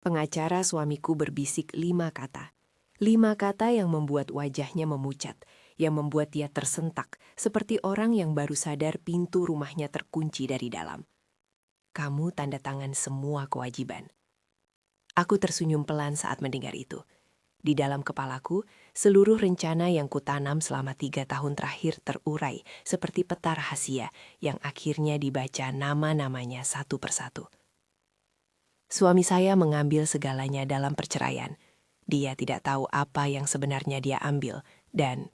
Pengacara suamiku berbisik 5 kata. 5 kata yang membuat wajahnya memucat, yang membuat dia tersentak, seperti orang yang baru sadar pintu rumahnya terkunci dari dalam. Kamu tanda tangan semua kewajiban. Aku tersenyum pelan saat mendengar itu. Di dalam kepalaku, seluruh rencana yang kutanam selama 3 tahun terakhir terurai seperti peta rahasia yang akhirnya dibaca nama-namanya satu persatu. Suami saya mengambil segalanya dalam perceraian. Dia tidak tahu apa yang sebenarnya dia ambil, dan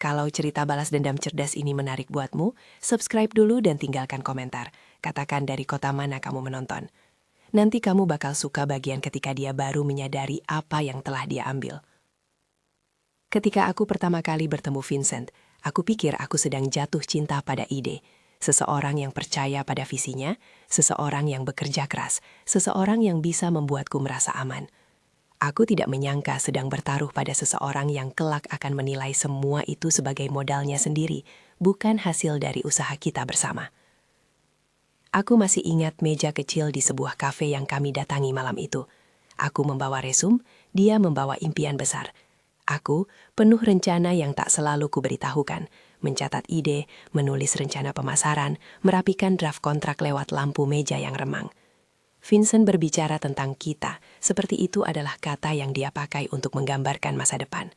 kalau cerita balas dendam cerdas ini menarik buatmu, subscribe dulu dan tinggalkan komentar. Katakan dari kota mana kamu menonton. Nanti kamu bakal suka bagian ketika dia baru menyadari apa yang telah dia ambil. Ketika aku pertama kali bertemu Vincent, aku pikir aku sedang jatuh cinta pada ide. Seseorang yang percaya pada visinya, seseorang yang bekerja keras, seseorang yang bisa membuatku merasa aman. Aku tidak menyangka sedang bertaruh pada seseorang yang kelak akan menilai semua itu sebagai modalnya sendiri, bukan hasil dari usaha kita bersama. Aku masih ingat meja kecil di sebuah kafe yang kami datangi malam itu. Aku membawa resum, dia membawa impian besar. Aku penuh rencana yang tak selalu kuberitahukan, mencatat ide, menulis rencana pemasaran, merapikan draft kontrak lewat lampu meja yang remang. Vincent berbicara tentang kita, seperti itu adalah kata yang dia pakai untuk menggambarkan masa depan.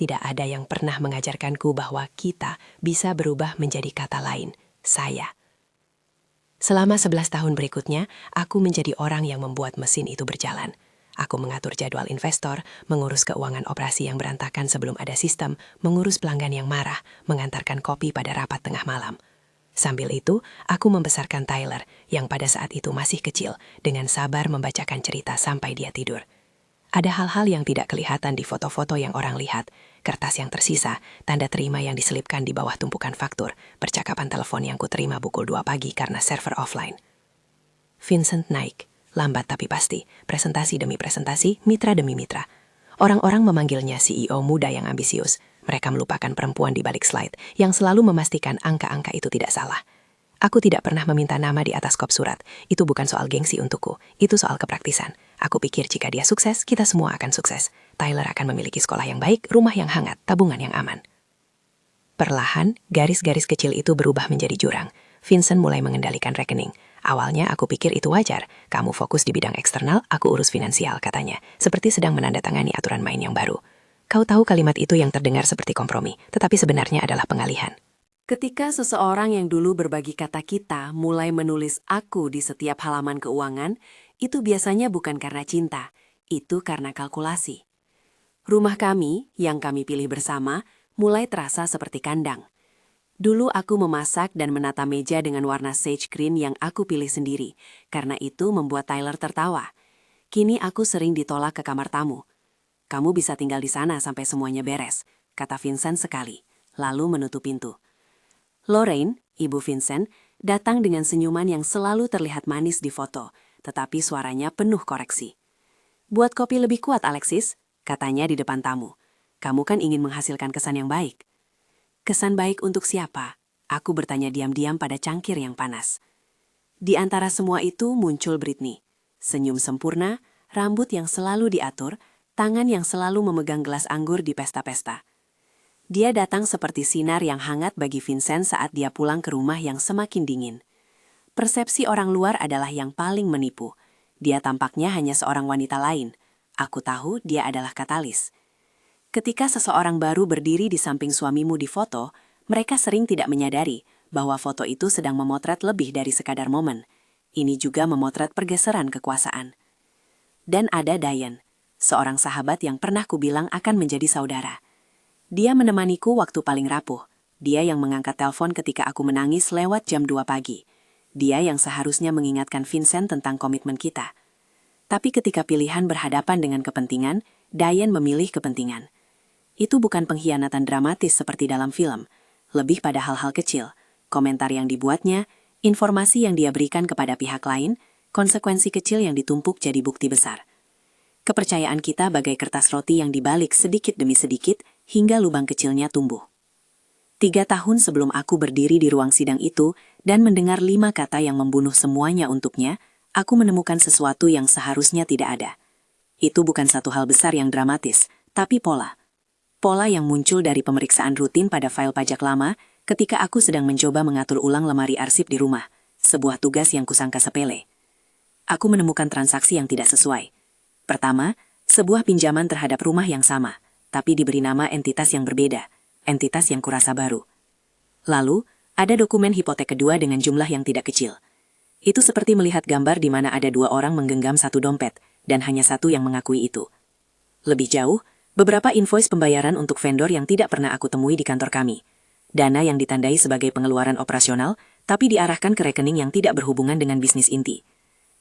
Tidak ada yang pernah mengajarkanku bahwa kita bisa berubah menjadi kata lain, saya. Selama 11 tahun berikutnya, aku menjadi orang yang membuat mesin itu berjalan. Aku mengatur jadwal investor, mengurus keuangan operasi yang berantakan sebelum ada sistem, mengurus pelanggan yang marah, mengantarkan kopi pada rapat tengah malam. Sambil itu, aku membesarkan Tyler, yang pada saat itu masih kecil, dengan sabar membacakan cerita sampai dia tidur. Ada hal-hal yang tidak kelihatan di foto-foto yang orang lihat, kertas yang tersisa, tanda terima yang diselipkan di bawah tumpukan faktur, percakapan telepon yang kuterima pukul 2 pagi karena server offline. Vincent naik, lambat tapi pasti, presentasi demi presentasi, mitra demi mitra. Orang-orang memanggilnya CEO muda yang ambisius. Mereka melupakan perempuan di balik slide yang selalu memastikan angka-angka itu tidak salah. Aku tidak pernah meminta nama di atas kop surat. Itu bukan soal gengsi untukku, itu soal kepraktisan. Aku pikir jika dia sukses, kita semua akan sukses. Tyler akan memiliki sekolah yang baik, rumah yang hangat, tabungan yang aman. Perlahan, garis-garis kecil itu berubah menjadi jurang. Vincent mulai mengendalikan rekening. Awalnya aku pikir itu wajar. Kamu fokus di bidang eksternal, aku urus finansial, katanya. Seperti sedang menandatangani aturan main yang baru. Kau tahu kalimat itu yang terdengar seperti kompromi, tetapi sebenarnya adalah pengalihan. Ketika seseorang yang dulu berbagi kata kita mulai menulis aku di setiap halaman keuangan, itu biasanya bukan karena cinta, itu karena kalkulasi. Rumah kami, yang kami pilih bersama, mulai terasa seperti kandang. Dulu aku memasak dan menata meja dengan warna sage green yang aku pilih sendiri, karena itu membuat Tyler tertawa. Kini aku sering ditolak ke kamar tamu. Kamu bisa tinggal di sana sampai semuanya beres, kata Vincent sekali, lalu menutup pintu. Lorraine, ibu Vincent, datang dengan senyuman yang selalu terlihat manis di foto, tetapi suaranya penuh koreksi. Buat kopi lebih kuat, Alexis, katanya di depan tamu. Kamu kan ingin menghasilkan kesan yang baik. Kesan baik untuk siapa? Aku bertanya diam-diam pada cangkir yang panas. Di antara semua itu muncul Britney. Senyum sempurna, rambut yang selalu diatur, tangan yang selalu memegang gelas anggur di pesta-pesta. Dia datang seperti sinar yang hangat bagi Vincent saat dia pulang ke rumah yang semakin dingin. Persepsi orang luar adalah yang paling menipu. Dia tampaknya hanya seorang wanita lain. Aku tahu dia adalah katalis. Ketika seseorang baru berdiri di samping suamimu di foto, mereka sering tidak menyadari bahwa foto itu sedang memotret lebih dari sekadar momen. Ini juga memotret pergeseran kekuasaan. Dan ada Diane, seorang sahabat yang pernah kubilang akan menjadi saudara. Dia menemaniku waktu paling rapuh. Dia yang mengangkat telepon ketika aku menangis lewat jam 2 pagi. Dia yang seharusnya mengingatkan Vincent tentang komitmen kita. Tapi ketika pilihan berhadapan dengan kepentingan, Diane memilih kepentingan. Itu bukan pengkhianatan dramatis seperti dalam film. Lebih pada hal-hal kecil, komentar yang dibuatnya, informasi yang dia berikan kepada pihak lain, konsekuensi kecil yang ditumpuk jadi bukti besar. Kepercayaan kita bagai kertas roti yang dibalik sedikit demi sedikit hingga lubang kecilnya tumbuh. 3 tahun sebelum aku berdiri di ruang sidang itu dan mendengar 5 kata yang membunuh semuanya untuknya, aku menemukan sesuatu yang seharusnya tidak ada. Itu bukan satu hal besar yang dramatis, tapi pola. Pola yang muncul dari pemeriksaan rutin pada file pajak lama ketika aku sedang mencoba mengatur ulang lemari arsip di rumah, sebuah tugas yang kusangka sepele. Aku menemukan transaksi yang tidak sesuai. Pertama, sebuah pinjaman terhadap rumah yang sama, tapi diberi nama entitas yang berbeda, entitas yang kurasa baru. Lalu, ada dokumen hipotek kedua dengan jumlah yang tidak kecil. Itu seperti melihat gambar di mana ada dua orang menggenggam satu dompet, dan hanya satu yang mengakui itu. Lebih jauh, beberapa invoice pembayaran untuk vendor yang tidak pernah aku temui di kantor kami. Dana yang ditandai sebagai pengeluaran operasional, tapi diarahkan ke rekening yang tidak berhubungan dengan bisnis inti.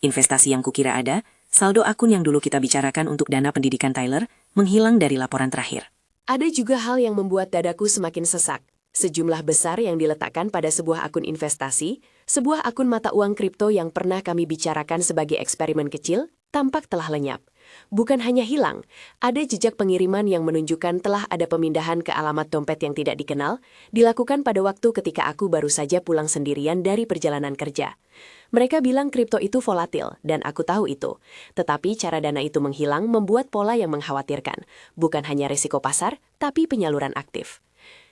Investasi yang kukira ada, saldo akun yang dulu kita bicarakan untuk dana pendidikan Tyler, menghilang dari laporan terakhir. Ada juga hal yang membuat dadaku semakin sesak. Sejumlah besar yang diletakkan pada sebuah akun investasi, sebuah akun mata uang kripto yang pernah kami bicarakan sebagai eksperimen kecil, tampak telah lenyap. Bukan hanya hilang, ada jejak pengiriman yang menunjukkan telah ada pemindahan ke alamat dompet yang tidak dikenal, dilakukan pada waktu ketika aku baru saja pulang sendirian dari perjalanan kerja. Mereka bilang kripto itu volatil, dan aku tahu itu. Tetapi cara dana itu menghilang membuat pola yang mengkhawatirkan. Bukan hanya risiko pasar, tapi penyaluran aktif.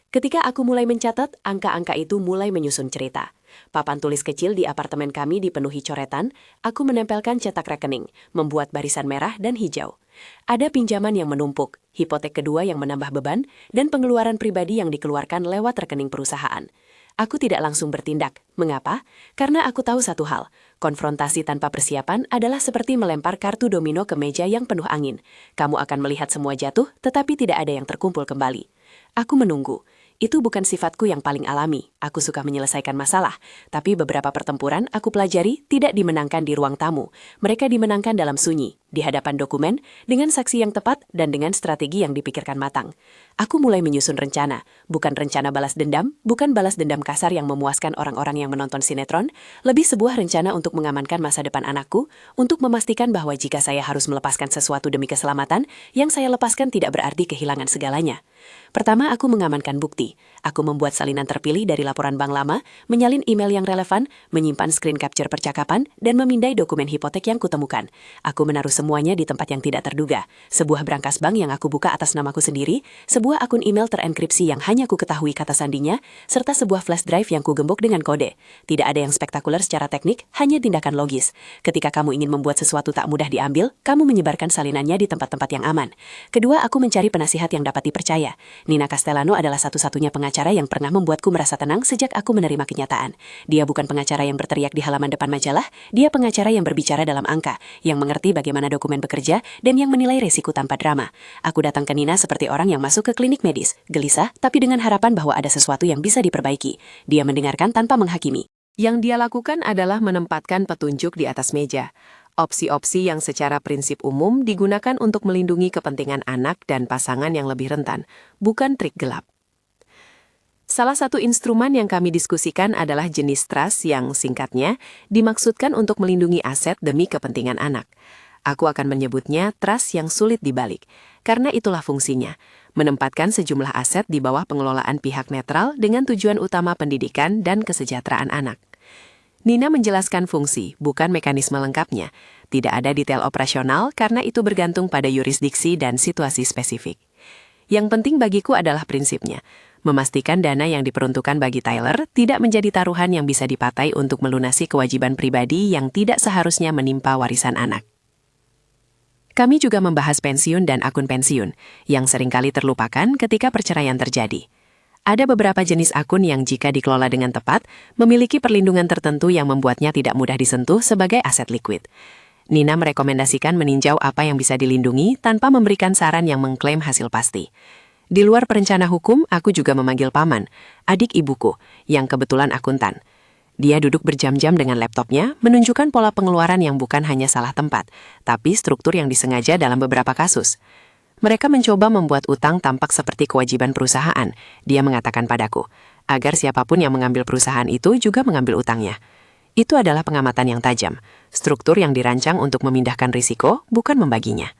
Ketika aku mulai mencatat, angka-angka itu mulai menyusun cerita. Papan tulis kecil di apartemen kami dipenuhi coretan, aku menempelkan cetak rekening, membuat barisan merah dan hijau. Ada pinjaman yang menumpuk, hipotek kedua yang menambah beban, dan pengeluaran pribadi yang dikeluarkan lewat rekening perusahaan. Aku tidak langsung bertindak. Mengapa? Karena aku tahu satu hal. Konfrontasi tanpa persiapan adalah seperti melempar kartu domino ke meja yang penuh angin. Kamu akan melihat semua jatuh, tetapi tidak ada yang terkumpul kembali. Aku menunggu. Itu bukan sifatku yang paling alami. Aku suka menyelesaikan masalah. Tapi beberapa pertempuran aku pelajari tidak dimenangkan di ruang tamu. Mereka dimenangkan dalam sunyi, di hadapan dokumen, dengan saksi yang tepat, dan dengan strategi yang dipikirkan matang. Aku mulai menyusun rencana. Bukan rencana balas dendam, bukan balas dendam kasar yang memuaskan orang-orang yang menonton sinetron, lebih sebuah rencana untuk mengamankan masa depan anakku, untuk memastikan bahwa jika saya harus melepaskan sesuatu demi keselamatan, yang saya lepaskan tidak berarti kehilangan segalanya. Pertama, aku mengamankan bukti. Aku membuat salinan terpilih dari laporan bank lama, menyalin email yang relevan, menyimpan screen capture percakapan, dan memindai dokumen hipotek yang kutemukan. Aku menaruh semuanya di tempat yang tidak terduga. Sebuah brankas bank yang aku buka atas namaku sendiri, sebuah akun email terenkripsi yang hanya ku ketahui kata sandinya, serta sebuah flash drive yang kugembok dengan kode. Tidak ada yang spektakuler secara teknik, hanya tindakan logis. Ketika kamu ingin membuat sesuatu tak mudah diambil, kamu menyebarkan salinannya di tempat-tempat yang aman. Kedua, aku mencari penasihat yang dapat dipercaya. Nina Castellano adalah satu-satunya pengacara yang pernah membuatku merasa tenang sejak aku menerima kenyataan. Dia bukan pengacara yang berteriak di halaman depan majalah, dia pengacara yang berbicara dalam angka, yang mengerti bagaimana dokumen bekerja, dan yang menilai resiko tanpa drama. Aku datang ke Nina seperti orang yang masuk ke klinik medis, gelisah, tapi dengan harapan bahwa ada sesuatu yang bisa diperbaiki. Dia mendengarkan tanpa menghakimi. Yang dia lakukan adalah menempatkan petunjuk di atas meja. Opsi-opsi yang secara prinsip umum digunakan untuk melindungi kepentingan anak dan pasangan yang lebih rentan, bukan trik gelap. Salah satu instrumen yang kami diskusikan adalah jenis trust yang singkatnya dimaksudkan untuk melindungi aset demi kepentingan anak. Aku akan menyebutnya trust yang sulit dibalik, karena itulah fungsinya, menempatkan sejumlah aset di bawah pengelolaan pihak netral dengan tujuan utama pendidikan dan kesejahteraan anak. Nina menjelaskan fungsi, bukan mekanisme lengkapnya. Tidak ada detail operasional karena itu bergantung pada yurisdiksi dan situasi spesifik. Yang penting bagiku adalah prinsipnya. Memastikan dana yang diperuntukkan bagi Tyler tidak menjadi taruhan yang bisa dipakai untuk melunasi kewajiban pribadi yang tidak seharusnya menimpa warisan anak. Kami juga membahas pensiun dan akun pensiun, yang seringkali terlupakan ketika perceraian terjadi. Ada beberapa jenis akun yang jika dikelola dengan tepat, memiliki perlindungan tertentu yang membuatnya tidak mudah disentuh sebagai aset likuid. Nina merekomendasikan meninjau apa yang bisa dilindungi tanpa memberikan saran yang mengklaim hasil pasti. Di luar perencana hukum, aku juga memanggil paman, adik ibuku, yang kebetulan akuntan. Dia duduk berjam-jam dengan laptopnya, menunjukkan pola pengeluaran yang bukan hanya salah tempat, tapi struktur yang disengaja dalam beberapa kasus. Mereka mencoba membuat utang tampak seperti kewajiban perusahaan, dia mengatakan padaku, agar siapapun yang mengambil perusahaan itu juga mengambil utangnya. Itu adalah pengamatan yang tajam, struktur yang dirancang untuk memindahkan risiko, bukan membaginya.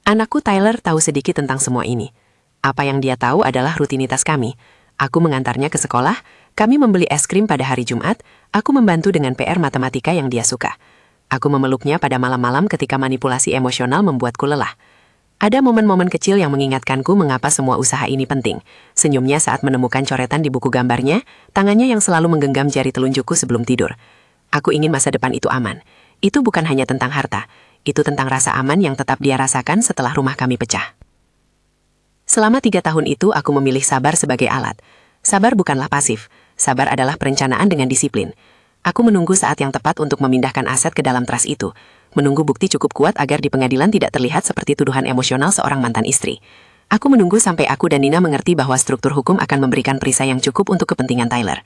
Anakku Tyler tahu sedikit tentang semua ini. Apa yang dia tahu adalah rutinitas kami. Aku mengantarnya ke sekolah, kami membeli es krim pada hari Jumat, aku membantu dengan PR matematika yang dia suka. Aku memeluknya pada malam-malam ketika manipulasi emosional membuatku lelah. Ada momen-momen kecil yang mengingatkanku mengapa semua usaha ini penting. Senyumnya saat menemukan coretan di buku gambarnya, tangannya yang selalu menggenggam jari telunjukku sebelum tidur. Aku ingin masa depan itu aman. Itu bukan hanya tentang harta, itu tentang rasa aman yang tetap dia rasakan setelah rumah kami pecah. Selama 3 tahun itu aku memilih sabar sebagai alat. Sabar bukanlah pasif, sabar adalah perencanaan dengan disiplin. Aku menunggu saat yang tepat untuk memindahkan aset ke dalam trust itu. Menunggu bukti cukup kuat agar di pengadilan tidak terlihat seperti tuduhan emosional seorang mantan istri. Aku menunggu sampai aku dan Nina mengerti bahwa struktur hukum akan memberikan perisai yang cukup untuk kepentingan Tyler.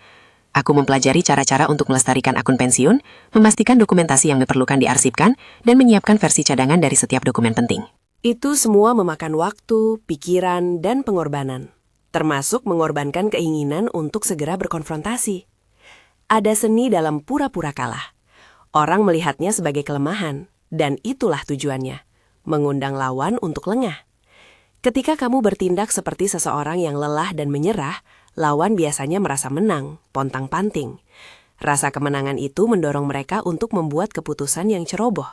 Aku mempelajari cara-cara untuk melestarikan akun pensiun, memastikan dokumentasi yang diperlukan diarsipkan, dan menyiapkan versi cadangan dari setiap dokumen penting. Itu semua memakan waktu, pikiran, dan pengorbanan. Termasuk mengorbankan keinginan untuk segera berkonfrontasi. Ada seni dalam pura-pura kalah. Orang melihatnya sebagai kelemahan, dan itulah tujuannya, mengundang lawan untuk lengah. Ketika kamu bertindak seperti seseorang yang lelah dan menyerah, lawan biasanya merasa menang, pontang-panting. Rasa kemenangan itu mendorong mereka untuk membuat keputusan yang ceroboh.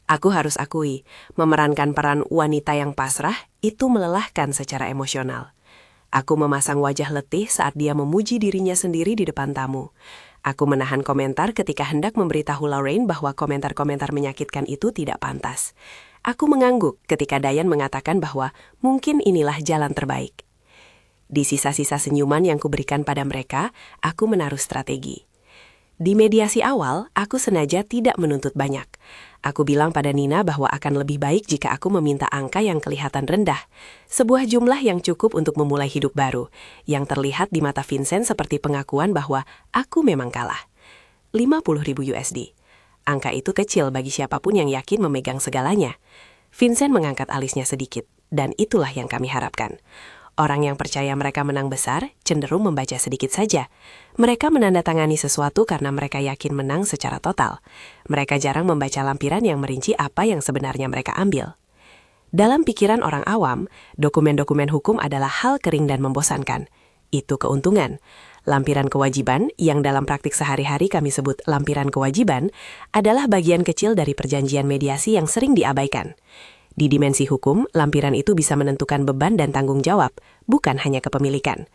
Aku harus akui, memerankan peran wanita yang pasrah itu melelahkan secara emosional. Aku memasang wajah letih saat dia memuji dirinya sendiri di depan tamu. Aku menahan komentar ketika hendak memberitahu Lorraine bahwa komentar-komentar menyakitkan itu tidak pantas. Aku mengangguk ketika Diane mengatakan bahwa mungkin inilah jalan terbaik. Di sisa-sisa senyuman yang kuberikan pada mereka, aku menaruh strategi. Di mediasi awal, aku sengaja tidak menuntut banyak. Aku bilang pada Nina bahwa akan lebih baik jika aku meminta angka yang kelihatan rendah. Sebuah jumlah yang cukup untuk memulai hidup baru, yang terlihat di mata Vincent seperti pengakuan bahwa aku memang kalah. 50.000 USD. Angka itu kecil bagi siapapun yang yakin memegang segalanya. Vincent mengangkat alisnya sedikit, dan itulah yang kami harapkan. Orang yang percaya mereka menang besar cenderung membaca sedikit saja. Mereka menandatangani sesuatu karena mereka yakin menang secara total. Mereka jarang membaca lampiran yang merinci apa yang sebenarnya mereka ambil. Dalam pikiran orang awam, dokumen-dokumen hukum adalah hal kering dan membosankan. Itu keuntungan. Lampiran kewajiban, yang dalam praktik sehari-hari kami sebut lampiran kewajiban, adalah bagian kecil dari perjanjian mediasi yang sering diabaikan. Di dimensi hukum, lampiran itu bisa menentukan beban dan tanggung jawab, bukan hanya kepemilikan.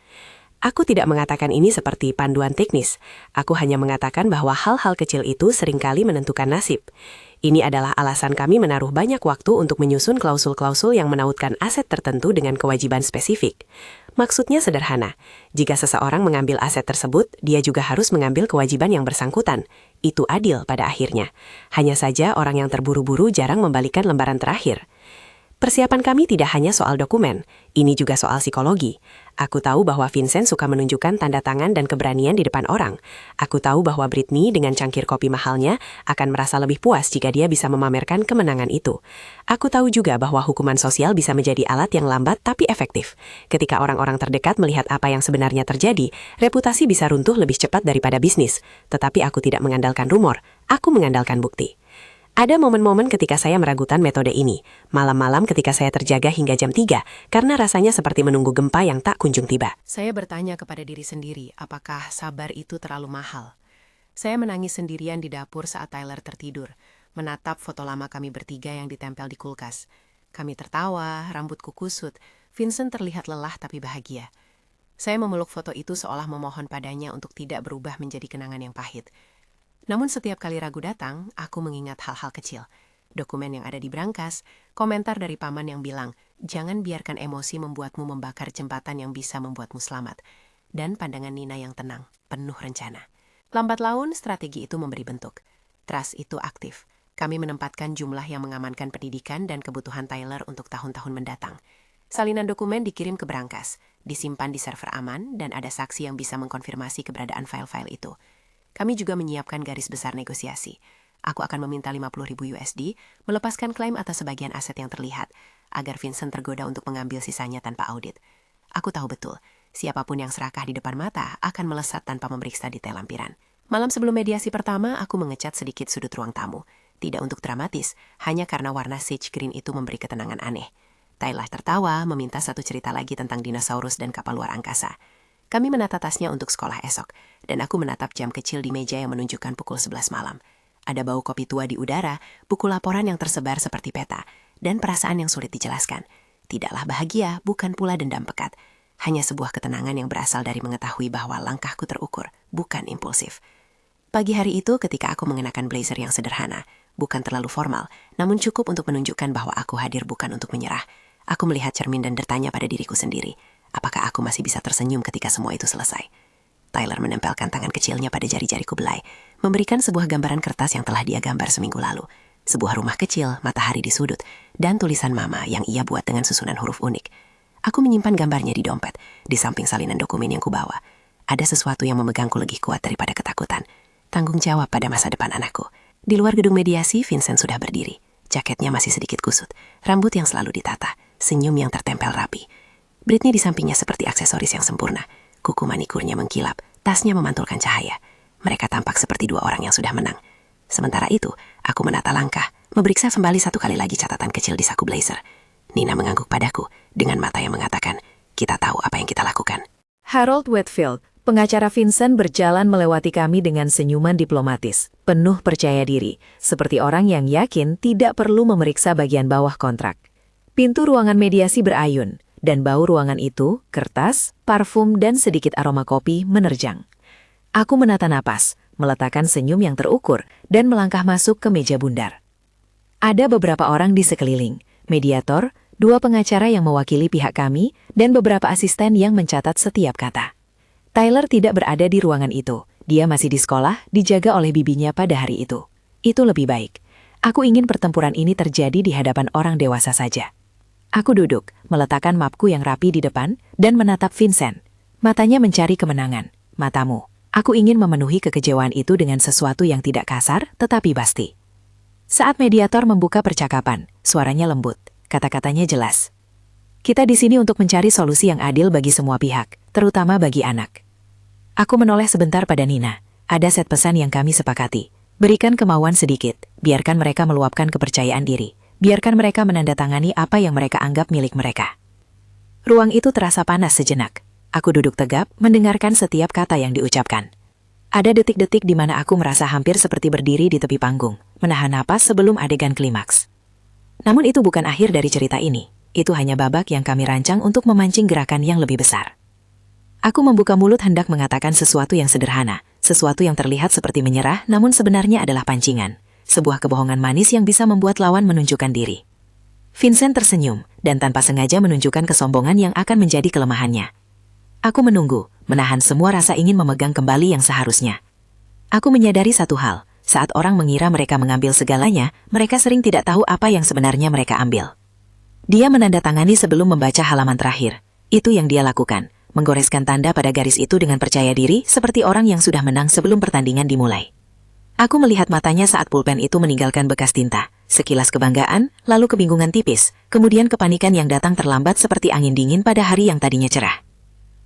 Aku tidak mengatakan ini seperti panduan teknis. Aku hanya mengatakan bahwa hal-hal kecil itu seringkali menentukan nasib. Ini adalah alasan kami menaruh banyak waktu untuk menyusun klausul-klausul yang menautkan aset tertentu dengan kewajiban spesifik. Maksudnya sederhana, jika seseorang mengambil aset tersebut, dia juga harus mengambil kewajiban yang bersangkutan. Itu adil pada akhirnya. Hanya saja orang yang terburu-buru jarang membalikan lembaran terakhir. Persiapan kami tidak hanya soal dokumen, ini juga soal psikologi. Aku tahu bahwa Vincent suka menunjukkan tanda tangan dan keberanian di depan orang. Aku tahu bahwa Britney dengan cangkir kopi mahalnya akan merasa lebih puas jika dia bisa memamerkan kemenangan itu. Aku tahu juga bahwa hukuman sosial bisa menjadi alat yang lambat tapi efektif. Ketika orang-orang terdekat melihat apa yang sebenarnya terjadi, reputasi bisa runtuh lebih cepat daripada bisnis. Tetapi aku tidak mengandalkan rumor, aku mengandalkan bukti. Ada momen-momen ketika saya meragukan metode ini, malam-malam ketika saya terjaga hingga jam 3, karena rasanya seperti menunggu gempa yang tak kunjung tiba. Saya bertanya kepada diri sendiri, apakah sabar itu terlalu mahal? Saya menangis sendirian di dapur saat Tyler tertidur, menatap foto lama kami bertiga yang ditempel di kulkas. Kami tertawa, rambutku kusut, Vincent terlihat lelah tapi bahagia. Saya memeluk foto itu seolah memohon padanya untuk tidak berubah menjadi kenangan yang pahit. Namun setiap kali ragu datang, aku mengingat hal-hal kecil. Dokumen yang ada di brankas, komentar dari paman yang bilang, jangan biarkan emosi membuatmu membakar jembatan yang bisa membuatmu selamat. Dan pandangan Nina yang tenang, penuh rencana. Lambat laun, strategi itu memberi bentuk. Trust itu aktif. Kami menempatkan jumlah yang mengamankan pendidikan dan kebutuhan Tyler untuk tahun-tahun mendatang. Salinan dokumen dikirim ke brankas, disimpan di server aman, dan ada saksi yang bisa mengkonfirmasi keberadaan file-file itu. Kami juga menyiapkan garis besar negosiasi. Aku akan meminta 50.000 USD, melepaskan klaim atas sebagian aset yang terlihat, agar Vincent tergoda untuk mengambil sisanya tanpa audit. Aku tahu betul, siapapun yang serakah di depan mata akan melesat tanpa memeriksa detail lampiran. Malam sebelum mediasi pertama, aku mengecat sedikit sudut ruang tamu. Tidak untuk dramatis, hanya karena warna sage green itu memberi ketenangan aneh. Tyler tertawa, meminta satu cerita lagi tentang dinosaurus dan kapal luar angkasa. Kami menata tasnya untuk sekolah esok, dan aku menatap jam kecil di meja yang menunjukkan pukul 11 malam. Ada bau kopi tua di udara, buku laporan yang tersebar seperti peta, dan perasaan yang sulit dijelaskan. Tidaklah bahagia, bukan pula dendam pekat. Hanya sebuah ketenangan yang berasal dari mengetahui bahwa langkahku terukur, bukan impulsif. Pagi hari itu ketika aku mengenakan blazer yang sederhana, bukan terlalu formal, namun cukup untuk menunjukkan bahwa aku hadir bukan untuk menyerah. Aku melihat cermin dan bertanya pada diriku sendiri, apakah aku masih bisa tersenyum ketika semua itu selesai? Tyler menempelkan tangan kecilnya pada jari-jariku belai, memberikan sebuah gambaran kertas yang telah dia gambar seminggu lalu. Sebuah rumah kecil, matahari di sudut, dan tulisan mama yang ia buat dengan susunan huruf unik. Aku menyimpan gambarnya di dompet, di samping salinan dokumen yang kubawa. Ada sesuatu yang memegangku lebih kuat daripada ketakutan. Tanggung jawab pada masa depan anakku. Di luar gedung mediasi, Vincent sudah berdiri. Jaketnya masih sedikit kusut, rambut yang selalu ditata, senyum yang tertempel rapi. Britney di sampingnya seperti aksesoris yang sempurna. Kuku manikurnya mengkilap, tasnya memantulkan cahaya. Mereka tampak seperti dua orang yang sudah menang. Sementara itu, aku menata langkah, memeriksa kembali satu kali lagi catatan kecil di saku blazer. Nina mengangguk padaku dengan mata yang mengatakan, kita tahu apa yang kita lakukan. Harold Whitfield, pengacara Vincent berjalan melewati kami dengan senyuman diplomatis, penuh percaya diri, seperti orang yang yakin tidak perlu memeriksa bagian bawah kontrak. Pintu ruangan mediasi berayun, dan bau ruangan itu, kertas, parfum, dan sedikit aroma kopi menerjang. Aku menata napas, meletakkan senyum yang terukur, dan melangkah masuk ke meja bundar. Ada beberapa orang di sekeliling, mediator, 2 pengacara yang mewakili pihak kami, dan beberapa asisten yang mencatat setiap kata. Tyler tidak berada di ruangan itu. Dia masih di sekolah, dijaga oleh bibinya pada hari itu. Itu lebih baik. Aku ingin pertempuran ini terjadi di hadapan orang dewasa saja. Aku duduk, meletakkan mapku yang rapi di depan, dan menatap Vincent. Matanya mencari kemenangan. Matamu. Aku ingin memenuhi kekecewaan itu dengan sesuatu yang tidak kasar, tetapi pasti. Saat mediator membuka percakapan, suaranya lembut, kata-katanya jelas. Kita di sini untuk mencari solusi yang adil bagi semua pihak, terutama bagi anak. Aku menoleh sebentar pada Nina. Ada set pesan yang kami sepakati. Berikan kemauan sedikit, biarkan mereka meluapkan kepercayaan diri. Biarkan mereka menandatangani apa yang mereka anggap milik mereka. Ruang itu terasa panas sejenak. Aku duduk tegap, mendengarkan setiap kata yang diucapkan. Ada detik-detik di mana aku merasa hampir seperti berdiri di tepi panggung, menahan napas sebelum adegan klimaks. Namun itu bukan akhir dari cerita ini. Itu hanya babak yang kami rancang untuk memancing gerakan yang lebih besar. Aku membuka mulut hendak mengatakan sesuatu yang sederhana, sesuatu yang terlihat seperti menyerah namun sebenarnya adalah pancingan. Sebuah kebohongan manis yang bisa membuat lawan menunjukkan diri. Vincent tersenyum, dan tanpa sengaja menunjukkan kesombongan yang akan menjadi kelemahannya. Aku menunggu, menahan semua rasa ingin memegang kembali yang seharusnya. Aku menyadari satu hal, saat orang mengira mereka mengambil segalanya, mereka sering tidak tahu apa yang sebenarnya mereka ambil. Dia menandatangani sebelum membaca halaman terakhir. Itu yang dia lakukan, menggoreskan tanda pada garis itu dengan percaya diri seperti orang yang sudah menang sebelum pertandingan dimulai. Aku melihat matanya saat pulpen itu meninggalkan bekas tinta. Sekilas kebanggaan, lalu kebingungan tipis, kemudian kepanikan yang datang terlambat seperti angin dingin pada hari yang tadinya cerah.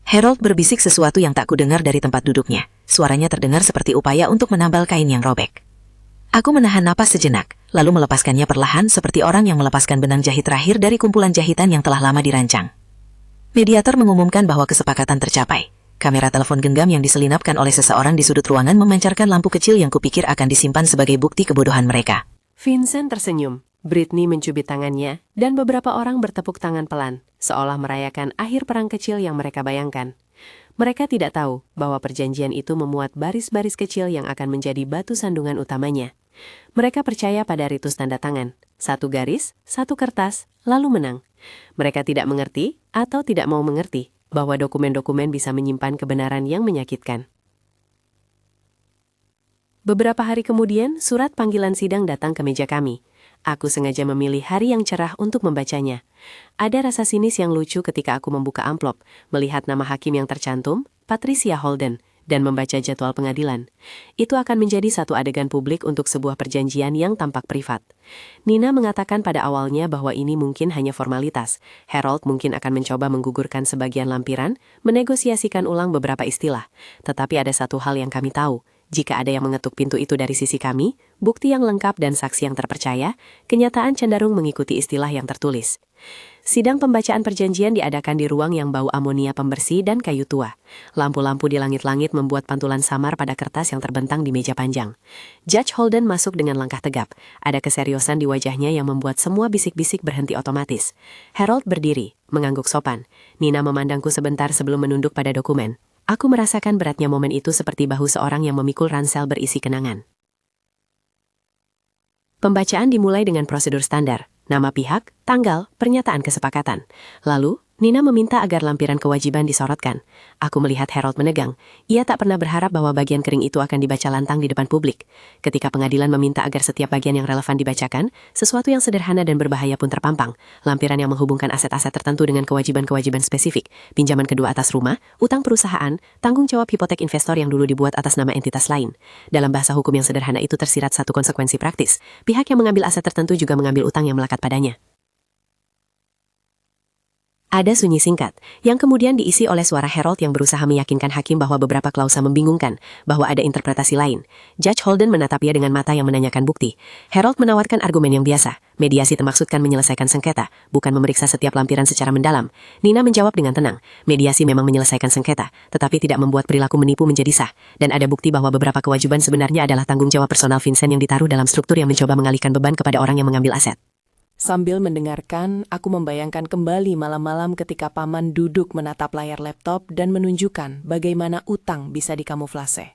Harold berbisik sesuatu yang tak kudengar dari tempat duduknya. Suaranya terdengar seperti upaya untuk menambal kain yang robek. Aku menahan napas sejenak, lalu melepaskannya perlahan seperti orang yang melepaskan benang jahit terakhir dari kumpulan jahitan yang telah lama dirancang. Mediator mengumumkan bahwa kesepakatan tercapai. Kamera telepon genggam yang diselinapkan oleh seseorang di sudut ruangan memancarkan lampu kecil yang kupikir akan disimpan sebagai bukti kebodohan mereka. Vincent tersenyum. Britney mencubit tangannya, dan beberapa orang bertepuk tangan pelan, seolah merayakan akhir perang kecil yang mereka bayangkan. Mereka tidak tahu bahwa perjanjian itu memuat baris-baris kecil yang akan menjadi batu sandungan utamanya. Mereka percaya pada ritus tanda tangan. 1 garis, 1 kertas, lalu menang. Mereka tidak mengerti atau tidak mau mengerti bahwa dokumen-dokumen bisa menyimpan kebenaran yang menyakitkan. Beberapa hari kemudian, surat panggilan sidang datang ke meja kami. Aku sengaja memilih hari yang cerah untuk membacanya. Ada rasa sinis yang lucu ketika aku membuka amplop, melihat nama hakim yang tercantum, Patricia Holden, dan membaca jadwal pengadilan. Itu akan menjadi satu adegan publik untuk sebuah perjanjian yang tampak privat. Nina mengatakan pada awalnya bahwa ini mungkin hanya formalitas. Harold mungkin akan mencoba menggugurkan sebagian lampiran, menegosiasikan ulang beberapa istilah. Tetapi ada satu hal yang kami tahu, Jika ada yang mengetuk pintu itu dari sisi kami, bukti yang lengkap dan saksi yang terpercaya, kenyataan cenderung mengikuti istilah yang tertulis. Sidang pembacaan perjanjian diadakan di ruang yang bau amonia pembersih dan kayu tua. Lampu-lampu di langit-langit membuat pantulan samar pada kertas yang terbentang di meja panjang. Judge Holden masuk dengan langkah tegap. Ada keseriusan di wajahnya yang membuat semua bisik-bisik berhenti otomatis. Harold berdiri, mengangguk sopan. Nina memandangku sebentar sebelum menunduk pada dokumen. Aku merasakan beratnya momen itu seperti bahu seorang yang memikul ransel berisi kenangan. Pembacaan dimulai dengan prosedur standar. Nama pihak, tanggal, pernyataan kesepakatan. Lalu, Nina meminta agar lampiran kewajiban disorotkan. Aku melihat Harold menegang. Ia tak pernah berharap bahwa bagian kering itu akan dibaca lantang di depan publik. Ketika pengadilan meminta agar setiap bagian yang relevan dibacakan, sesuatu yang sederhana dan berbahaya pun terpampang. Lampiran yang menghubungkan aset-aset tertentu dengan kewajiban-kewajiban spesifik. Pinjaman kedua atas rumah, utang perusahaan, tanggung jawab hipotek investor yang dulu dibuat atas nama entitas lain. Dalam bahasa hukum yang sederhana itu tersirat satu konsekuensi praktis. Pihak yang mengambil aset tertentu juga mengambil utang yang melekat padanya. Ada sunyi singkat, yang kemudian diisi oleh suara Harold yang berusaha meyakinkan hakim bahwa beberapa klausa membingungkan, bahwa ada interpretasi lain. Judge Holden menatap ia dengan mata yang menanyakan bukti. Harold menawarkan argumen yang biasa. Mediasi termaksudkan menyelesaikan sengketa, bukan memeriksa setiap lampiran secara mendalam. Nina menjawab dengan tenang. Mediasi memang menyelesaikan sengketa, tetapi tidak membuat perilaku menipu menjadi sah. Dan ada bukti bahwa beberapa kewajiban sebenarnya adalah tanggung jawab personal Vincent yang ditaruh dalam struktur yang mencoba mengalihkan beban kepada orang yang mengambil aset. Sambil mendengarkan, aku membayangkan kembali malam-malam ketika Paman duduk menatap layar laptop dan menunjukkan bagaimana utang bisa dikamuflase.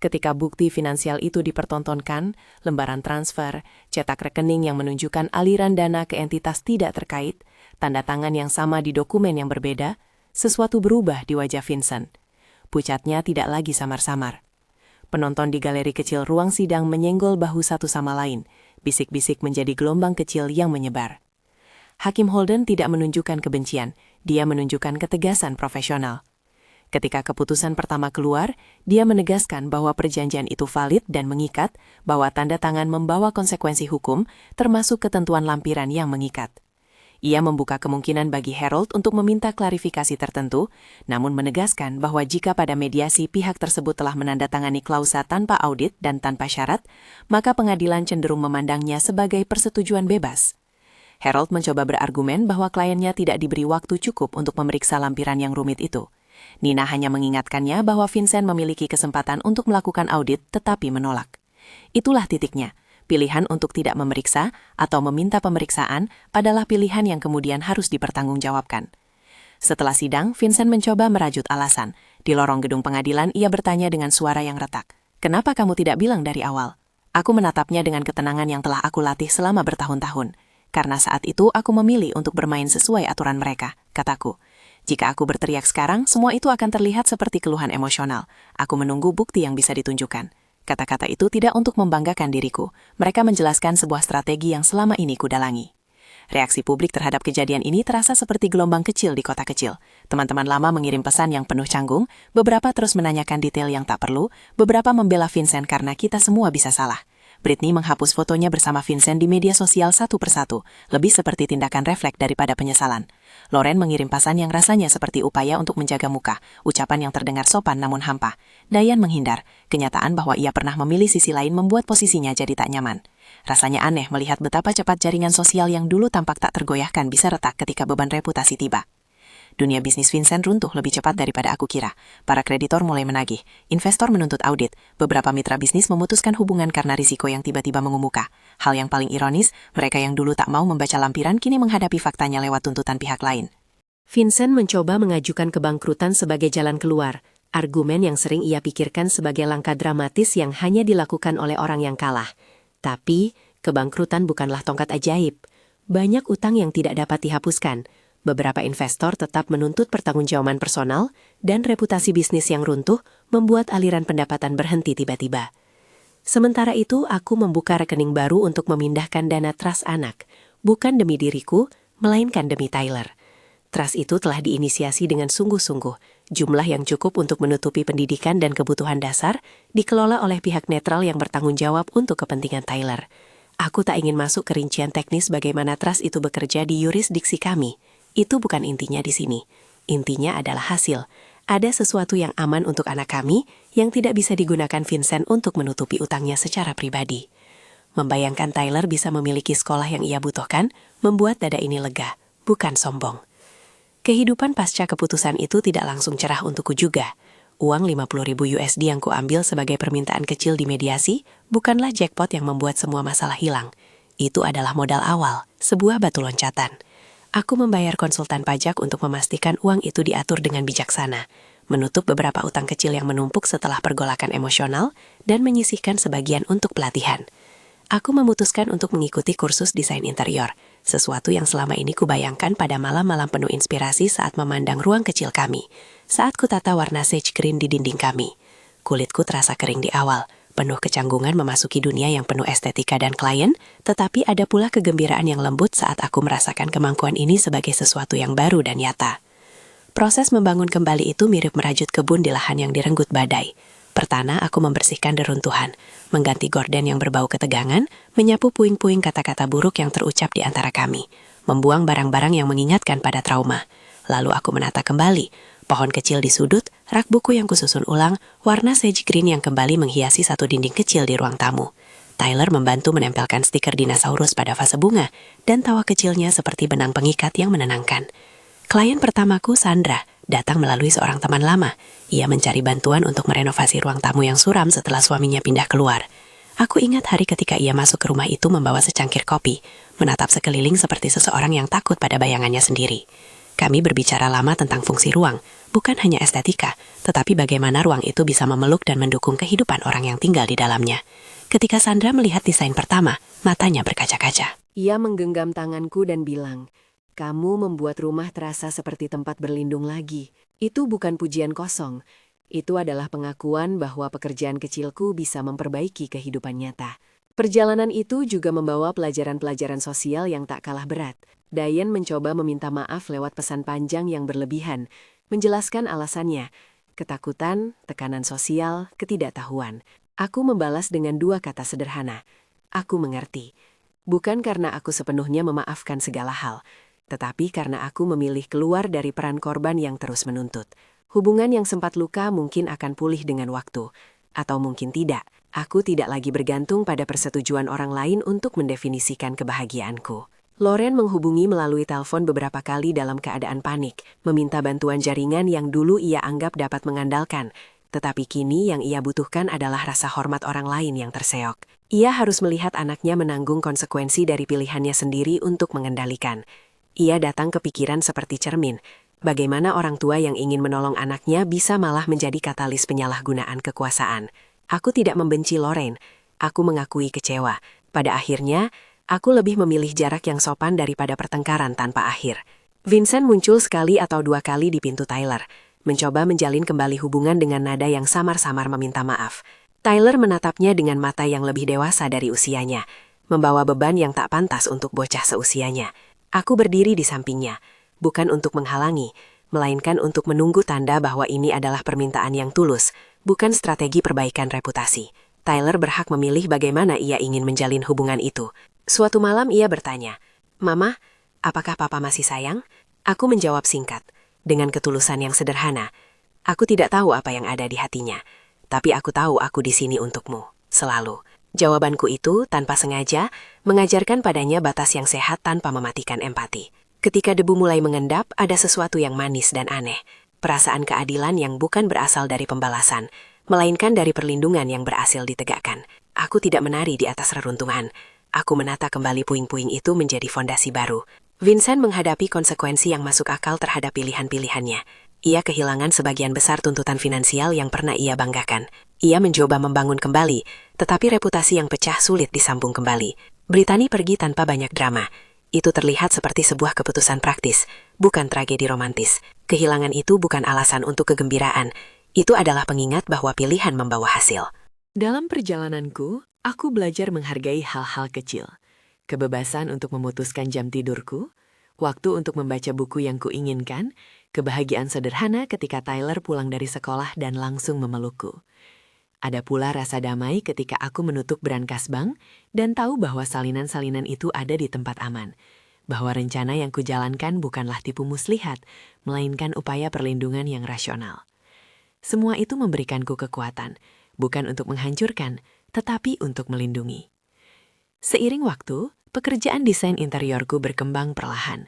Ketika bukti finansial itu dipertontonkan, lembaran transfer, cetak rekening yang menunjukkan aliran dana ke entitas tidak terkait, tanda tangan yang sama di dokumen yang berbeda, sesuatu berubah di wajah Vincent. Pucatnya tidak lagi samar-samar. Penonton di galeri kecil ruang sidang menyenggol bahu satu sama lain. Bisik-bisik menjadi gelombang kecil yang menyebar. Hakim Holden tidak menunjukkan kebencian, dia menunjukkan ketegasan profesional. Ketika keputusan pertama keluar, dia menegaskan bahwa perjanjian itu valid dan mengikat, bahwa tanda tangan membawa konsekuensi hukum, termasuk ketentuan lampiran yang mengikat. Ia membuka kemungkinan bagi Harold untuk meminta klarifikasi tertentu, namun menegaskan bahwa jika pada mediasi pihak tersebut telah menandatangani klausa tanpa audit dan tanpa syarat, maka pengadilan cenderung memandangnya sebagai persetujuan bebas. Harold mencoba berargumen bahwa kliennya tidak diberi waktu cukup untuk memeriksa lampiran yang rumit itu. Nina hanya mengingatkannya bahwa Vincent memiliki kesempatan untuk melakukan audit tetapi menolak. Itulah titiknya. Pilihan untuk tidak memeriksa atau meminta pemeriksaan adalah pilihan yang kemudian harus dipertanggungjawabkan. Setelah sidang, Vincent mencoba merajut alasan. Di lorong gedung pengadilan, ia bertanya dengan suara yang retak. "Kenapa kamu tidak bilang dari awal?" Aku menatapnya dengan ketenangan yang telah aku latih selama bertahun-tahun. "Karena saat itu aku memilih untuk bermain sesuai aturan mereka," kataku. "Jika aku berteriak sekarang, semua itu akan terlihat seperti keluhan emosional. Aku menunggu bukti yang bisa ditunjukkan." Kata-kata itu tidak untuk membanggakan diriku. Mereka menjelaskan sebuah strategi yang selama ini kudalangi. Reaksi publik terhadap kejadian ini terasa seperti gelombang kecil di kota kecil. Teman-teman lama mengirim pesan yang penuh canggung, beberapa terus menanyakan detail yang tak perlu, beberapa membela Vincent karena kita semua bisa salah. Britney menghapus fotonya bersama Vincent di media sosial satu persatu, lebih seperti tindakan refleks daripada penyesalan. Lauren mengirim pesan yang rasanya seperti upaya untuk menjaga muka, ucapan yang terdengar sopan namun hampa. Diane menghindar, kenyataan bahwa ia pernah memilih sisi lain membuat posisinya jadi tak nyaman. Rasanya aneh melihat betapa cepat jaringan sosial yang dulu tampak tak tergoyahkan bisa retak ketika beban reputasi tiba. Dunia bisnis Vincent runtuh lebih cepat daripada aku kira. Para kreditor mulai menagih, investor menuntut audit, beberapa mitra bisnis memutuskan hubungan karena risiko yang tiba-tiba mengemuka. Hal yang paling ironis, mereka yang dulu tak mau membaca lampiran kini menghadapi faktanya lewat tuntutan pihak lain. Vincent mencoba mengajukan kebangkrutan sebagai jalan keluar, argumen yang sering ia pikirkan sebagai langkah dramatis yang hanya dilakukan oleh orang yang kalah. Tapi, kebangkrutan bukanlah tongkat ajaib. Banyak utang yang tidak dapat dihapuskan. Beberapa investor tetap menuntut pertanggungjawaban personal dan reputasi bisnis yang runtuh membuat aliran pendapatan berhenti tiba-tiba. Sementara itu, aku membuka rekening baru untuk memindahkan dana trust anak, bukan demi diriku, melainkan demi Tyler. Trust itu telah diinisiasi dengan sungguh-sungguh, jumlah yang cukup untuk menutupi pendidikan dan kebutuhan dasar, dikelola oleh pihak netral yang bertanggung jawab untuk kepentingan Tyler. Aku tak ingin masuk ke rincian teknis bagaimana trust itu bekerja di yurisdiksi kami. Itu bukan intinya di sini. Intinya adalah hasil. Ada sesuatu yang aman untuk anak kami yang tidak bisa digunakan Vincent untuk menutupi utangnya secara pribadi. Membayangkan Tyler bisa memiliki sekolah yang ia butuhkan, membuat dada ini lega, bukan sombong. Kehidupan pasca keputusan itu tidak langsung cerah untukku juga. Uang 50.000 USD yang kuambil sebagai permintaan kecil di mediasi bukanlah jackpot yang membuat semua masalah hilang. Itu adalah modal awal, sebuah batu loncatan. Aku membayar konsultan pajak untuk memastikan uang itu diatur dengan bijaksana, menutup beberapa utang kecil yang menumpuk setelah pergolakan emosional, dan menyisihkan sebagian untuk pelatihan. Aku memutuskan untuk mengikuti kursus desain interior, sesuatu yang selama ini kubayangkan pada malam-malam penuh inspirasi saat memandang ruang kecil kami, saat kutata warna sage green di dinding kami. Kulitku terasa kering di awal, penuh kecanggungan memasuki dunia yang penuh estetika dan klien, tetapi ada pula kegembiraan yang lembut saat aku merasakan kemampuan ini sebagai sesuatu yang baru dan nyata. Proses membangun kembali itu mirip merajut kebun di lahan yang direnggut badai. Pertama, aku membersihkan reruntuhan, mengganti gorden yang berbau ketegangan, menyapu puing-puing kata-kata buruk yang terucap di antara kami, membuang barang-barang yang mengingatkan pada trauma. Lalu aku menata kembali, pohon kecil di sudut, rak buku yang kususun ulang, warna sage green yang kembali menghiasi satu dinding kecil di ruang tamu. Tyler membantu menempelkan stiker dinosaurus pada vase bunga, dan tawa kecilnya seperti benang pengikat yang menenangkan. Klien pertamaku, Sandra, datang melalui seorang teman lama. Ia mencari bantuan untuk merenovasi ruang tamu yang suram setelah suaminya pindah keluar. Aku ingat hari ketika ia masuk ke rumah itu membawa secangkir kopi, menatap sekeliling seperti seseorang yang takut pada bayangannya sendiri. Kami berbicara lama tentang fungsi ruang, bukan hanya estetika, tetapi bagaimana ruang itu bisa memeluk dan mendukung kehidupan orang yang tinggal di dalamnya. Ketika Sandra melihat desain pertama, matanya berkaca-kaca. Ia menggenggam tanganku dan bilang, "Kamu membuat rumah terasa seperti tempat berlindung lagi." Itu bukan pujian kosong. Itu adalah pengakuan bahwa pekerjaan kecilku bisa memperbaiki kehidupan nyata. Perjalanan itu juga membawa pelajaran-pelajaran sosial yang tak kalah berat. Diane mencoba meminta maaf lewat pesan panjang yang berlebihan, menjelaskan alasannya, ketakutan, tekanan sosial, ketidaktahuan. Aku membalas dengan 2 kata sederhana. Aku mengerti. Bukan karena aku sepenuhnya memaafkan segala hal, tetapi karena aku memilih keluar dari peran korban yang terus menuntut. Hubungan yang sempat luka mungkin akan pulih dengan waktu, atau mungkin tidak. Aku tidak lagi bergantung pada persetujuan orang lain untuk mendefinisikan kebahagiaanku. Loren menghubungi melalui telepon beberapa kali dalam keadaan panik, meminta bantuan jaringan yang dulu ia anggap dapat mengandalkan, tetapi kini yang ia butuhkan adalah rasa hormat orang lain yang terseok. Ia harus melihat anaknya menanggung konsekuensi dari pilihannya sendiri untuk mengendalikan. Ia datang kepikiran seperti cermin, bagaimana orang tua yang ingin menolong anaknya bisa malah menjadi katalis penyalahgunaan kekuasaan. Aku tidak membenci Loren, aku mengakui kecewa. Pada akhirnya, aku lebih memilih jarak yang sopan daripada pertengkaran tanpa akhir. Vincent muncul sekali atau 2 kali di pintu Tyler, mencoba menjalin kembali hubungan dengan nada yang samar-samar meminta maaf. Tyler menatapnya dengan mata yang lebih dewasa dari usianya, membawa beban yang tak pantas untuk bocah seusianya. Aku berdiri di sampingnya, bukan untuk menghalangi, melainkan untuk menunggu tanda bahwa ini adalah permintaan yang tulus, bukan strategi perbaikan reputasi. Tyler berhak memilih bagaimana ia ingin menjalin hubungan itu. Suatu malam ia bertanya, "Mama, apakah Papa masih sayang?" Aku menjawab singkat, dengan ketulusan yang sederhana. Aku tidak tahu apa yang ada di hatinya, tapi aku tahu aku di sini untukmu, selalu. Jawabanku itu, tanpa sengaja, mengajarkan padanya batas yang sehat tanpa mematikan empati. Ketika debu mulai mengendap, ada sesuatu yang manis dan aneh. Perasaan keadilan yang bukan berasal dari pembalasan, melainkan dari perlindungan yang berhasil ditegakkan. Aku tidak menari di atas reruntuhan. Aku menata kembali puing-puing itu menjadi fondasi baru. Vincent menghadapi konsekuensi yang masuk akal terhadap pilihan-pilihannya. Ia kehilangan sebagian besar tuntutan finansial yang pernah ia banggakan. Ia mencoba membangun kembali, tetapi reputasi yang pecah sulit disambung kembali. Brittany pergi tanpa banyak drama. Itu terlihat seperti sebuah keputusan praktis, bukan tragedi romantis. Kehilangan itu bukan alasan untuk kegembiraan. Itu adalah pengingat bahwa pilihan membawa hasil. Dalam perjalananku, aku belajar menghargai hal-hal kecil. Kebebasan untuk memutuskan jam tidurku, waktu untuk membaca buku yang kuinginkan, kebahagiaan sederhana ketika Tyler pulang dari sekolah dan langsung memelukku. Ada pula rasa damai ketika aku menutup brankas bank dan tahu bahwa salinan-salinan itu ada di tempat aman. Bahwa rencana yang kujalankan bukanlah tipu muslihat, melainkan upaya perlindungan yang rasional. Semua itu memberikanku kekuatan, bukan untuk menghancurkan, tetapi untuk melindungi. Seiring waktu, pekerjaan desain interiorku berkembang perlahan.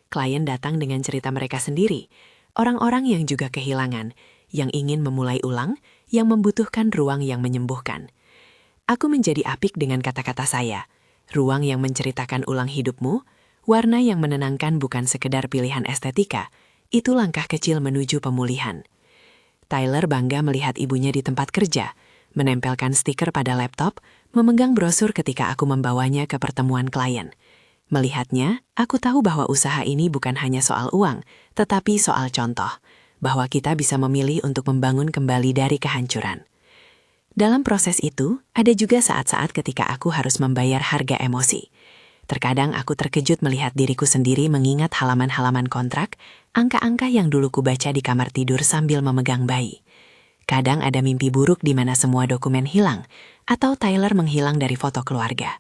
Klien datang dengan cerita mereka sendiri, orang-orang yang juga kehilangan, yang ingin memulai ulang, yang membutuhkan ruang yang menyembuhkan. Aku menjadi apik dengan kata-kata saya, ruang yang menceritakan ulang hidupmu, warna yang menenangkan bukan sekedar pilihan estetika, itu langkah kecil menuju pemulihan. Tyler bangga melihat ibunya di tempat kerja, menempelkan stiker pada laptop, memegang brosur ketika aku membawanya ke pertemuan klien. Melihatnya, aku tahu bahwa usaha ini bukan hanya soal uang, tetapi soal contoh, bahwa kita bisa memilih untuk membangun kembali dari kehancuran. Dalam proses itu, ada juga saat-saat ketika aku harus membayar harga emosi. Terkadang aku terkejut melihat diriku sendiri mengingat halaman-halaman kontrak, angka-angka yang dulu kubaca di kamar tidur sambil memegang bayi. Kadang ada mimpi buruk di mana semua dokumen hilang, atau Tyler menghilang dari foto keluarga.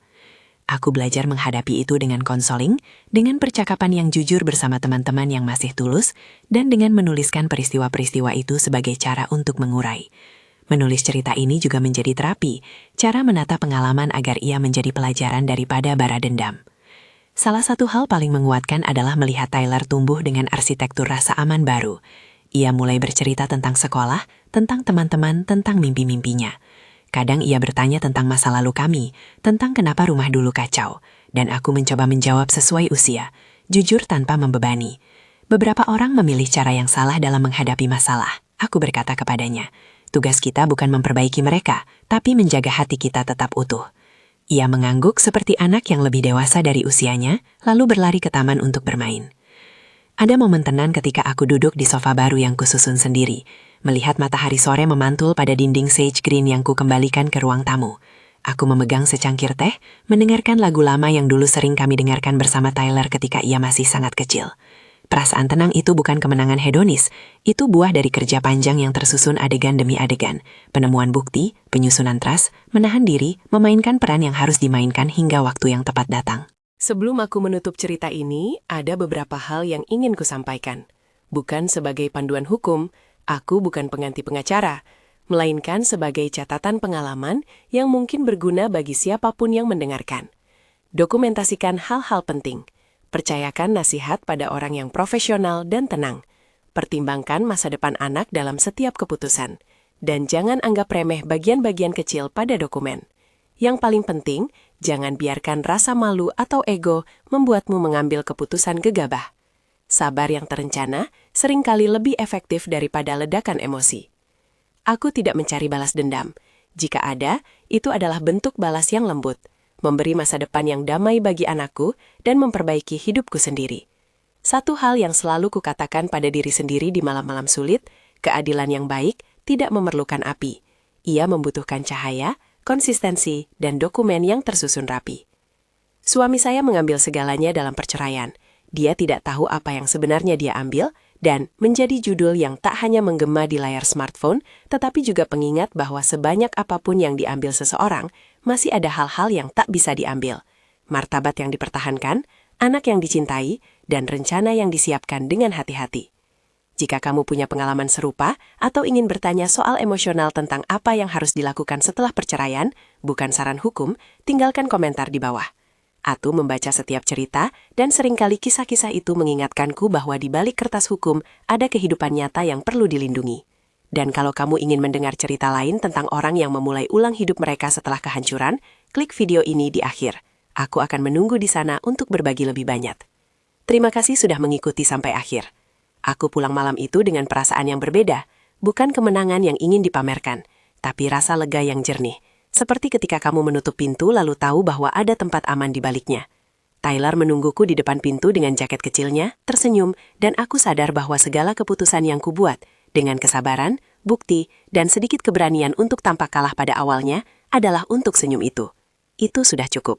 Aku belajar menghadapi itu dengan konseling, dengan percakapan yang jujur bersama teman-teman yang masih tulus, dan dengan menuliskan peristiwa-peristiwa itu sebagai cara untuk mengurai. Menulis cerita ini juga menjadi terapi, cara menata pengalaman agar ia menjadi pelajaran daripada bara dendam. Salah satu hal paling menguatkan adalah melihat Tyler tumbuh dengan arsitektur rasa aman baru. Ia mulai bercerita tentang sekolah, tentang teman-teman, tentang mimpi-mimpinya. Kadang ia bertanya tentang masa lalu kami, tentang kenapa rumah dulu kacau, dan aku mencoba menjawab sesuai usia, jujur tanpa membebani. Beberapa orang memilih cara yang salah dalam menghadapi masalah. Aku berkata kepadanya, tugas kita bukan memperbaiki mereka, tapi menjaga hati kita tetap utuh. Ia mengangguk seperti anak yang lebih dewasa dari usianya, lalu berlari ke taman untuk bermain. Ada momen tenang ketika aku duduk di sofa baru yang kususun sendiri, melihat matahari sore memantul pada dinding sage green yang kukembalikan ke ruang tamu. Aku memegang secangkir teh, mendengarkan lagu lama yang dulu sering kami dengarkan bersama Tyler ketika ia masih sangat kecil. Perasaan tenang itu bukan kemenangan hedonis, itu buah dari kerja panjang yang tersusun adegan demi adegan, penemuan bukti, penyusunan trust, menahan diri, memainkan peran yang harus dimainkan hingga waktu yang tepat datang. Sebelum aku menutup cerita ini, ada beberapa hal yang ingin kusampaikan. Bukan sebagai panduan hukum, aku bukan pengganti pengacara, melainkan sebagai catatan pengalaman yang mungkin berguna bagi siapapun yang mendengarkan. Dokumentasikan hal-hal penting. Percayakan nasihat pada orang yang profesional dan tenang. Pertimbangkan masa depan anak dalam setiap keputusan. Dan jangan anggap remeh bagian-bagian kecil pada dokumen. Yang paling penting, jangan biarkan rasa malu atau ego membuatmu mengambil keputusan gegabah. Sabar yang terencana seringkali lebih efektif daripada ledakan emosi. Aku tidak mencari balas dendam. Jika ada, itu adalah bentuk balas yang lembut, memberi masa depan yang damai bagi anakku dan memperbaiki hidupku sendiri. Satu hal yang selalu kukatakan pada diri sendiri di malam-malam sulit, keadilan yang baik tidak memerlukan api. Ia membutuhkan cahaya, konsistensi, dan dokumen yang tersusun rapi. Suami saya mengambil segalanya dalam perceraian. Dia tidak tahu apa yang sebenarnya dia ambil, dan menjadi judul yang tak hanya menggema di layar smartphone, tetapi juga pengingat bahwa sebanyak apapun yang diambil seseorang, masih ada hal-hal yang tak bisa diambil. Martabat yang dipertahankan, anak yang dicintai, dan rencana yang disiapkan dengan hati-hati. Jika kamu punya pengalaman serupa atau ingin bertanya soal emosional tentang apa yang harus dilakukan setelah perceraian, bukan saran hukum, tinggalkan komentar di bawah. Atu membaca setiap cerita dan seringkali kisah-kisah itu mengingatkanku bahwa di balik kertas hukum ada kehidupan nyata yang perlu dilindungi. Dan kalau kamu ingin mendengar cerita lain tentang orang yang memulai ulang hidup mereka setelah kehancuran, klik video ini di akhir. Aku akan menunggu di sana untuk berbagi lebih banyak. Terima kasih sudah mengikuti sampai akhir. Aku pulang malam itu dengan perasaan yang berbeda, bukan kemenangan yang ingin dipamerkan, tapi rasa lega yang jernih. Seperti ketika kamu menutup pintu lalu tahu bahwa ada tempat aman di baliknya. Tyler menungguku di depan pintu dengan jaket kecilnya, tersenyum, dan aku sadar bahwa segala keputusan yang kubuat, dengan kesabaran, bukti, dan sedikit keberanian untuk tampak kalah pada awalnya, adalah untuk senyum itu. Itu sudah cukup.